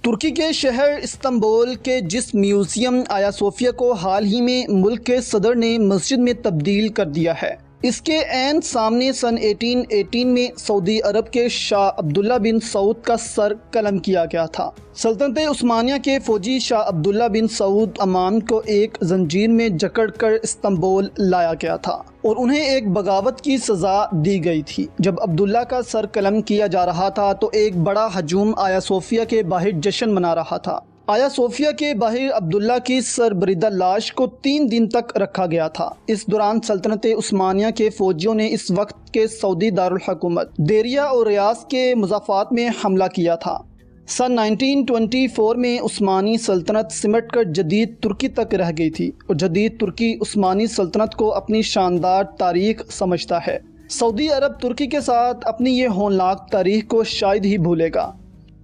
ترکی کے شہر استنبول کے جس میوزیم آیا صوفیہ کو حال ہی میں ملک کے صدر نے مسجد میں تبدیل کر دیا ہے، اس کے عین سامنے سن 1818 میں سعودی عرب کے شاہ عبداللہ بن سعود کا سر قلم کیا گیا تھا۔ سلطنت عثمانیہ کے فوجی شاہ عبداللہ بن سعود امان کو ایک زنجیر میں جکڑ کر استنبول لایا گیا تھا اور انہیں ایک بغاوت کی سزا دی گئی تھی۔ جب عبداللہ کا سر قلم کیا جا رہا تھا تو ایک بڑا ہجوم آیا صوفیہ کے باہر جشن منا رہا تھا۔ آیا صوفیہ کے باہر عبداللہ کی سربریدہ لاش کو 3 دن تک رکھا گیا تھا۔ اس دوران سلطنت عثمانیہ کے فوجیوں نے اس وقت کے سعودی دارالحکومت دیریا اور ریاض کے مضافات میں حملہ کیا تھا۔ سن 1924 میں عثمانی سلطنت سمٹ کر جدید ترکی تک رہ گئی تھی اور جدید ترکی عثمانی سلطنت کو اپنی شاندار تاریخ سمجھتا ہے۔ سعودی عرب ترکی کے ساتھ اپنی یہ ہولناک تاریخ کو شاید ہی بھولے گا۔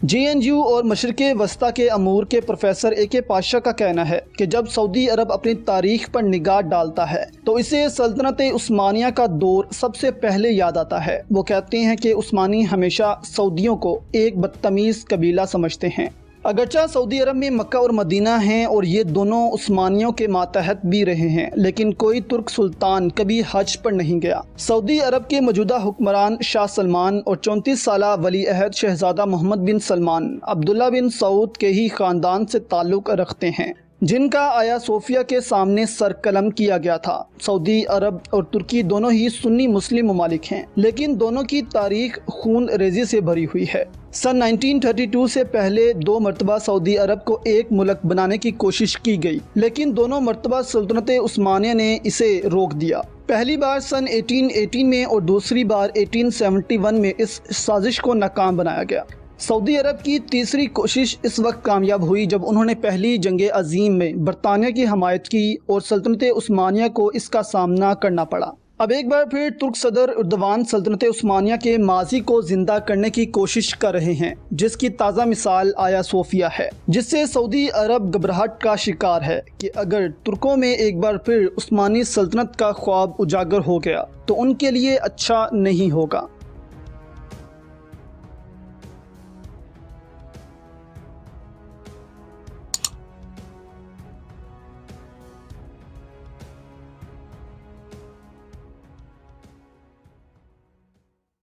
JNU اور مشرق وسطی کے امور کے پروفیسر AK پاشا کا کہنا ہے کہ جب سعودی عرب اپنی تاریخ پر نگاہ ڈالتا ہے تو اسے سلطنت عثمانیہ کا دور سب سے پہلے یاد آتا ہے۔ وہ کہتے ہیں کہ عثمانی ہمیشہ سعودیوں کو ایک بدتمیز قبیلہ سمجھتے ہیں۔ اگرچہ سعودی عرب میں مکہ اور مدینہ ہیں اور یہ دونوں عثمانیوں کے ماتحت بھی رہے ہیں، لیکن کوئی ترک سلطان کبھی حج پر نہیں گیا۔ سعودی عرب کے موجودہ حکمران شاہ سلمان اور 34 سالہ ولی عہد شہزادہ محمد بن سلمان عبداللہ بن سعود کے ہی خاندان سے تعلق رکھتے ہیں، جن کا آیا صوفیہ کے سامنے سر قلم کیا گیا تھا۔ سعودی عرب اور ترکی دونوں ہی سنی مسلم ممالک ہیں، لیکن دونوں کی تاریخ خون ریزی سے بھری ہوئی ہے۔ سن 1932 سے پہلے 2 مرتبہ سعودی عرب کو ایک ملک بنانے کی کوشش کی گئی، لیکن دونوں مرتبہ سلطنت عثمانیہ نے اسے روک دیا۔ پہلی بار سن 1818 میں اور دوسری بار 1871 میں اس سازش کو ناکام بنایا گیا۔ سعودی عرب کی تیسری کوشش اس وقت کامیاب ہوئی جب انہوں نے پہلی جنگ عظیم میں برطانیہ کی حمایت کی اور سلطنت عثمانیہ کو اس کا سامنا کرنا پڑا۔ اب ایک بار پھر ترک صدر اردوان سلطنت عثمانیہ کے ماضی کو زندہ کرنے کی کوشش کر رہے ہیں، جس کی تازہ مثال آیا صوفیہ ہے، جس سے سعودی عرب گھبراہٹ کا شکار ہے کہ اگر ترکوں میں ایک بار پھر عثمانی سلطنت کا خواب اجاگر ہو گیا تو ان کے لیے اچھا نہیں ہوگا۔